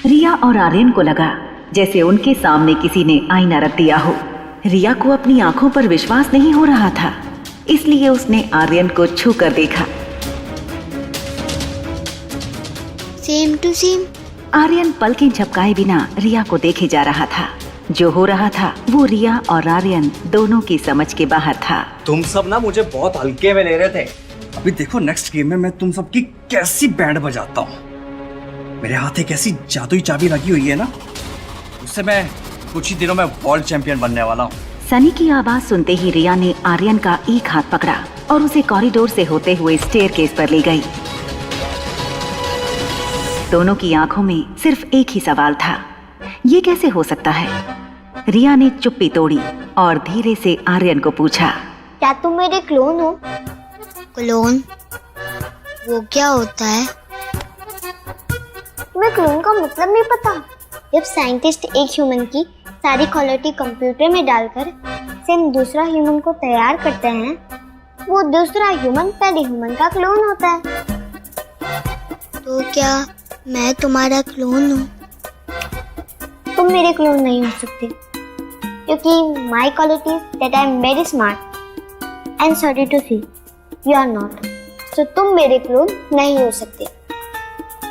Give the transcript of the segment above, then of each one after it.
रिया और आर्यन को लगा जैसे उनके सामने किसी ने आईना रख दिया हो। रिया को अपनी आंखों पर विश्वास नहीं हो रहा था, इसलिए उसने आर्यन को छू कर देखा। Same to same. आर्यन पलकें झपकाए बिना रिया को देखे जा रहा था। जो हो रहा था वो रिया और आर्यन दोनों की समझ के बाहर था। तुम सब ना मुझे बहुत हल्के में ले रहे थे। अभी देखो नेक्स्ट गेम में मैं तुम सबकी कैसी बैंड बजाता हूँ। मेरे हाथ एक ऐसी जादुई चाबी लगी हुई है ना, उससे मैं कुछ ही दिनों में वर्ल्ड चैंपियन बनने वाला हूँ। सनी की आवाज सुनते ही रिया ने आर्यन का एक हाथ पकड़ा और उसे कॉरिडोर से होते हुए स्टेयरकेस पर ले गई। दोनों की आंखों में सिर्फ एक ही सवाल था, ये कैसे हो सकता है? रिया ने चुप्पी तोड़ी और धीरे से आर्यन को पूछा, क्या तुम मेरे क्लोन हो? क्लोन? वो क्या होता है? तुम्हें क्लोन का मतलब नहीं पता? जब साइंटिस्ट एक ह्यूमन की सारी क्वालिटी कंप्यूटर में डालकर सेम दूसरा ह्यूमन को तैयार करते हैं, वो दूसरा ह्यूमन पहले ह्यूमन का क्लोन होता है। तो क्या मैं तुम्हारा क्लोन हूँ? तुम मेरे क्लोन नहीं हो सकते, क्योंकि my qualities that I am very smart and sorry to see you are not. So तुम मेरे क्लोन नहीं हो सकते।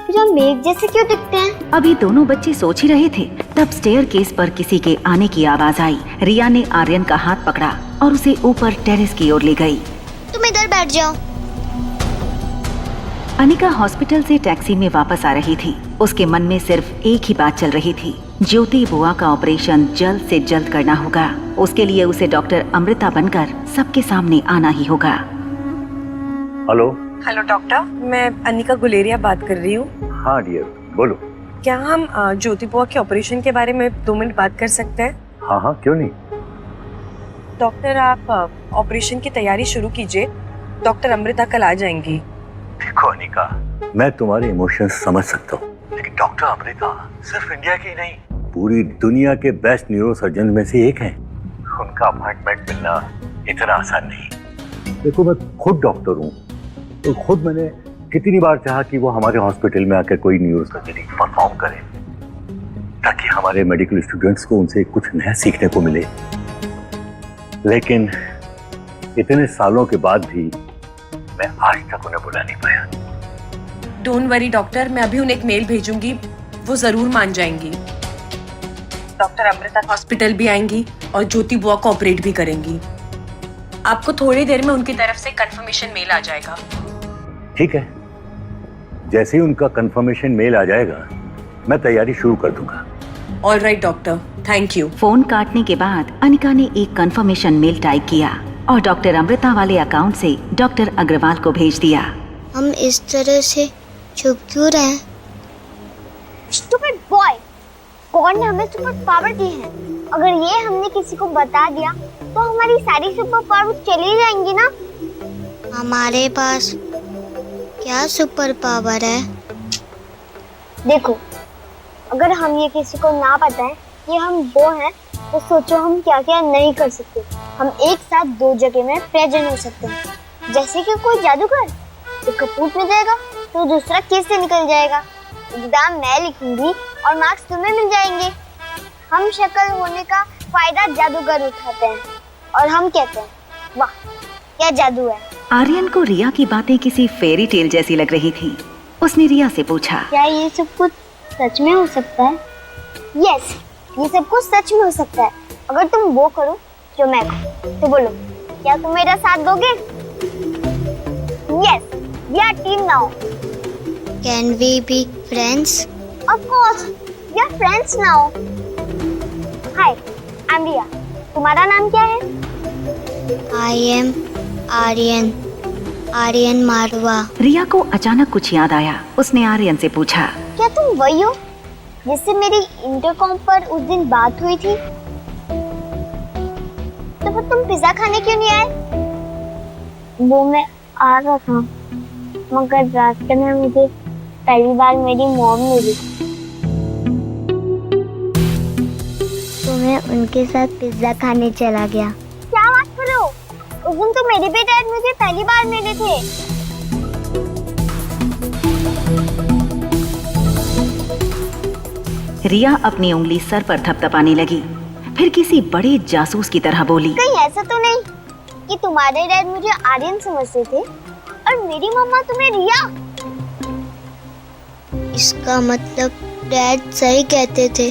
फिर हम एक जैसे क्यों दिखते हैं? अभी दोनों बच्चे सोच ही रहे थे, तब स्टेयरकेस पर किसी के आने की आवाज आई। रिया ने आर्यन का हाथ पकड़ा और उसे ऊपर टेरेस की ओर ले गई। तुम इधर बैठ जाओ। अनिका हॉस्पिटल से टैक्सी में वापस आ रही थी। उसके मन में सिर्फ एक ही बात चल रही थी, ज्योति बुआ का ऑपरेशन जल्द से जल्द करना होगा। उसके लिए उसे डॉक्टर अमृता बनकर सबके सामने आना ही होगा। हेलो। हेलो डॉक्टर, मैं अनिका गुलेरिया बात कर रही हूँ। हाँ डियर, बोलो। क्या हम ज्योति बुआ के ऑपरेशन के बारे में 2 मिनट बात कर सकते हैं? हाँ हाँ, क्यों नहीं। डॉक्टर आप ऑपरेशन की तैयारी शुरू कीजिए, डॉक्टर अमृता कल आ जाएंगी। देखो अनिका, मैं तुम्हारे इमोशंस समझ सकता हूँ, लेकिन डॉक्टर अमृता सिर्फ इंडिया की नहीं, पूरी दुनिया के बेस्ट न्यूरो सर्जन में से एक हैं। उनका अपॉइंटमेंट मिलना इतना आसान नहीं। देखो मैं खुद डॉक्टर हूँ, तो खुद मैंने कितनी बार चाहा कि वो हमारे हॉस्पिटल में आकर कोई न्यूरो सर्जरी परफॉर्म करे, ताकि हमारे मेडिकल स्टूडेंट्स को उनसे कुछ नया सीखने को मिले। लेकिन इतने सालों के बाद भी मैं आज तक उन्हें बुला नहीं पाया। डोंट वरी डॉक्टर, मैं अभी उन्हें एक मेल भेजूंगी, वो जरूर मान जाएंगी। डॉक्टर अमृता हॉस्पिटल भी आएंगी और ज्योति बुआ को ऑपरेट भी करेंगी। आपको थोड़ी देर में उनकी तरफ से कंफर्मेशन मेल आ जाएगा। ठीक है, जैसे ही उनका कंफर्मेशन मेल आ जाएगा मैं तैयारी शुरू कर दूंगा। Alright doctor, thank you. Phone काटने के बाद अनिका ने एक कंफर्मेशन मेल टाइप किया और डॉक्टर अमृता वाले अकाउंट से डॉक्टर अग्रवाल को भेज दिया। हम इस तरह से चुप क्यों रहे? स्टूपिड बॉय, गॉड ने हमें सुपर पावर दी है। अगर ये हमने किसी को बता दिया तो हमारी सारी सुपर पावर चली जाएंगी ना। हमारे पास क्या सुपर पावर है? देखो, अगर हम ये किसी को ना बताएं कि हम वो हैं, तो सोचो हम क्या क्या नहीं कर सकते। हम एक साथ 2 जगह में प्रेजेंट हो सकते हैं। जैसे कि कोई जादूगर एक कपूट में जाएगा तो दूसरा केस से निकल जाएगा। एग्जाम मैं लिखूंगी और मार्क्स तुम्हें मिल जाएंगे। हम शक्ल होने का फायदा जादूगर उठाते हैं और हम कहते हैं वाह क्या जादू है। आर्यन को रिया की बातें किसी फेरी टेल जैसी लग रही थी। उसने रिया से पूछा, क्या ये सब कुछ सच में हो सकता है? यस, ये सब कुछ सच में हो सकता है अगर तुम वो करो जो मैं करूं। तो बोलो, क्या तुम मेरा साथ दोगे? Yes, we are team now. Can we be friends? Of course, we are friends now. Hi, I am Riya. तुम्हारा नाम क्या है? I am Aryan, Aryan Marwa. रिया को अचानक कुछ याद आया। उसने आर्यन से पूछा, क्या तुम वही हो जिससे मेरी इंटरकॉम पर उस दिन बात हुई थी? तो फिर तुम पिज्जा खाने क्यों नहीं आए? वो मैं आ रहा था, मगर रास्ते में मुझे पहली बार मेरी मॉम मिली, तो मैं उनके साथ पिज्जा खाने चला गया। क्या बात कर रहे हो? उस दिन तो मेरे भी डैड मुझे पहली बार मिले थे। रिया अपनी उंगली सर पर थपथपाने लगी, फिर किसी बड़े जासूस की तरह बोली, कहीं ऐसा तो नहीं कि तुम्हारे डैड मुझे आर्यन समझते थे और मेरी मम्मा तुम्हें रिया? इसका मतलब डैड सही कहते थे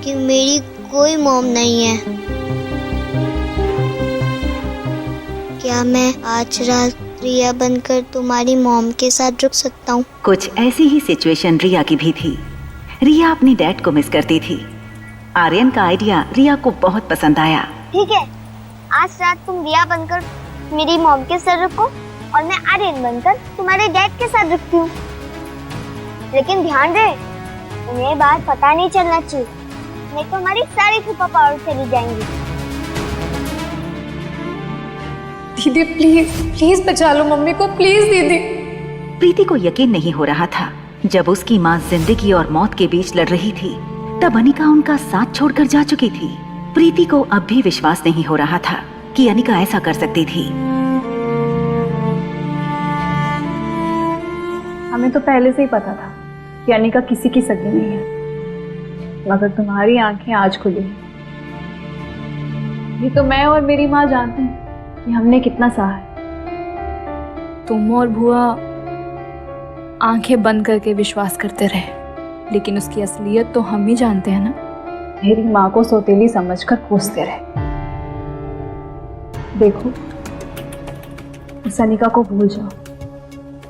कि मेरी कोई मॉम नहीं है। क्या मैं आज रात रिया बनकर तुम्हारी मॉम के साथ रुक सकता हूँ? कुछ ऐसी ही सिचुएशन रिया की भी थी। रिया अपनी डैड को मिस करती थी। आर्यन का आइडिया रिया को बहुत पसंद आया। ठीक है, आज रात तुम रिया बनकर मेरी मॉम के साथ रुको और मैं आर्यन बनकर तुम्हारे डैड के साथ रुकती हूँ। लेकिन ध्यान रहे, उन्हें बात पता नहीं चलना चाहिए, नहीं तो हमारी सारी सुपर पावर चली जाएंगी। दीदी प्लीज प्लीज बचा लो मम्मी को, प्लीज दीदी। प्रीति को यकीन नहीं हो रहा था। जब उसकी माँ जिंदगी और मौत के बीच लड़ रही थी, तब अनिका उनका साथ छोड़कर जा चुकी थी। प्रीति को अब भी विश्वास नहीं हो रहा था कि अनिका ऐसा कर सकती थी। हमें तो पहले से ही पता था कि अनिका किसी की सगी नहीं है, मगर तुम्हारी आंखें आज खुली हैं। ये तो मैं और मेरी माँ जानते हैं कि हमने कितना सहा है। तुम और बुआ आंखें बंद करके विश्वास करते रहे, लेकिन उसकी असलियत तो हम ही जानते हैं ना। मेरी माँ को सौतेली समझकर कोसते रहे। देखो, उस अनिका को भूल जाओ,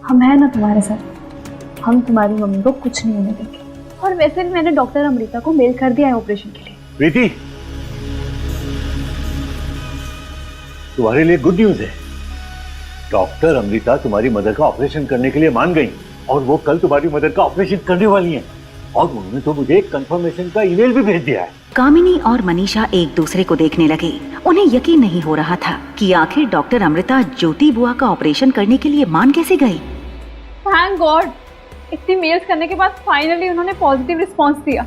हम हैं ना तुम्हारे साथ। हम तुम्हारी मम्मी को कुछ नहीं होने देंगे। और वैसे भी मैंने डॉक्टर अमृता को मेल कर दिया है ऑपरेशन के लिए। प्रीति, तुम्हारे लिए गुड न्यूज है। डॉक्टर अमृता तुम्हारी मदर का ऑपरेशन करने के लिए मान गई और वो कल तुम्हारी मदर का ऑपरेशन करने वाली हैं। और उन्होंने तो मुझे एक कंफर्मेशन का ईमेल भी भेज दिया है। कामिनी और मनीषा एक दूसरे को देखने लगे। उन्हें यकीन नहीं हो रहा था कि आखिर डॉक्टर अमृता ज्योति बुआ का ऑपरेशन करने के लिए मान कैसे गई। थैंक गॉड, इतनी मेल्स करने के बाद फाइनली उन्होंने पॉजिटिव रिस्पांस दिया।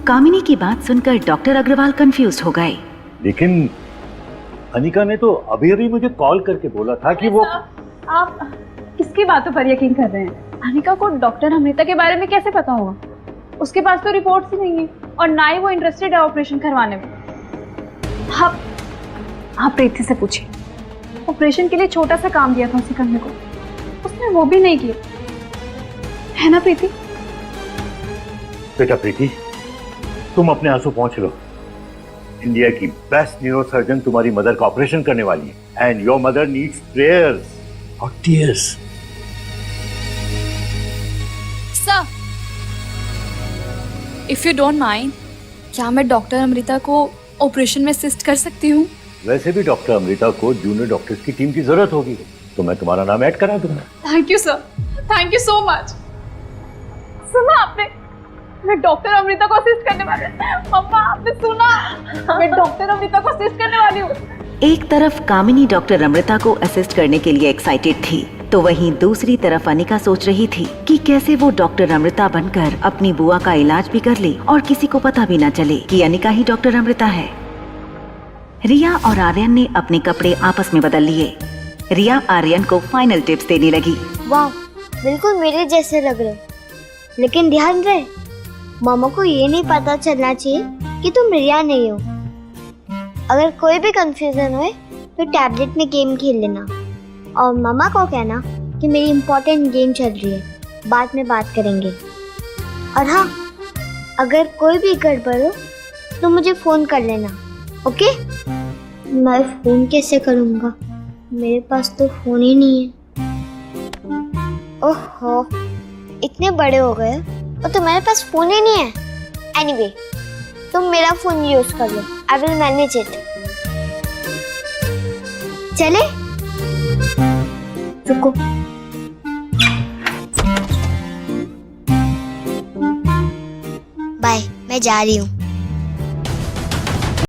कामिनी की बात सुनकर डॉक्टर अग्रवाल कंफ्यूज हो गए। लेकिन अनिका ने तो अभी अभी मुझे कॉल करके बोला था कि वो। आप किसकी बातों पर यकीन कर रहे हैं? अनिका को डॉक्टर अमृता के बारे में कैसे पता होगा? उसके पास तो रिपोर्ट्स ही नहीं है और ना ही वो इंटरेस्टेड है ऑपरेशन करवाने में। आप प्रीति से पूछिए, ऑपरेशन के लिए छोटा सा काम दिया था उसे करने को, उसने वो भी नहीं किया, है ना प्रीति? बेटा प्रीति, तुम अपने आंसू पहुंच लो। इंडिया की बेस्ट न्यूरो सर्जन तुम्हारी मदर का ऑपरेशन करने वाली है and your mother needs prayers और tears. Sir, if you don't mind, क्या मैं डॉक्टर अमृता को ऑपरेशन में असिस्ट कर सकती हूँ? वैसे भी डॉक्टर अमृता को जूनियर डॉक्टर्स की टीम की जरूरत होगी, तो मैं तुम्हारा नाम ऐड करा दूंगा। Thank you sir, thank you so much. सुना आपने, मैं डॉक्टर अमृता को असिस्ट करने वाली हूँ। मम्मा, आपने सुना? मैं डॉक्टर अमृता को असिस्ट करने वाली हूँ। एक तरफ कामिनी डॉक्टर अमृता को असिस्ट करने के लिए एक्साइटेड थी, तो वहीं दूसरी तरफ अनिका सोच रही थी कि कैसे वो डॉक्टर अमृता बनकर अपनी बुआ का इलाज भी कर ले और किसी को पता भी न चले कि अनिका ही डॉक्टर अमृता है। रिया और आर्यन ने अपने कपड़े आपस में बदल लिए। रिया आर्यन को फाइनल टिप्स देने लगी। वाह, बिल्कुल मेरे जैसे लग रहे, लेकिन ध्यान रहे, मामा को ये नहीं पता चलना चाहिए कि तुम रिया नहीं हो। अगर कोई भी कंफ्यूजन हो तो टैबलेट में गेम खेल लेना और मामा को कहना कि मेरी इम्पोर्टेंट गेम चल रही है, बाद में बात करेंगे। और हाँ, अगर कोई भी गड़बड़ हो तो मुझे फोन कर लेना, ओके? मैं फोन कैसे करूँगा? मेरे पास तो फोन ही नहीं है। ओहो, इतने बड़े हो गए और तुम्हारे पास फोन ही नहीं है। एनीवे, तुम मेरा फोन यूज कर लो, आई विल मैनेज इट। चले? रुको, बाय, मैं जा रही हूँ।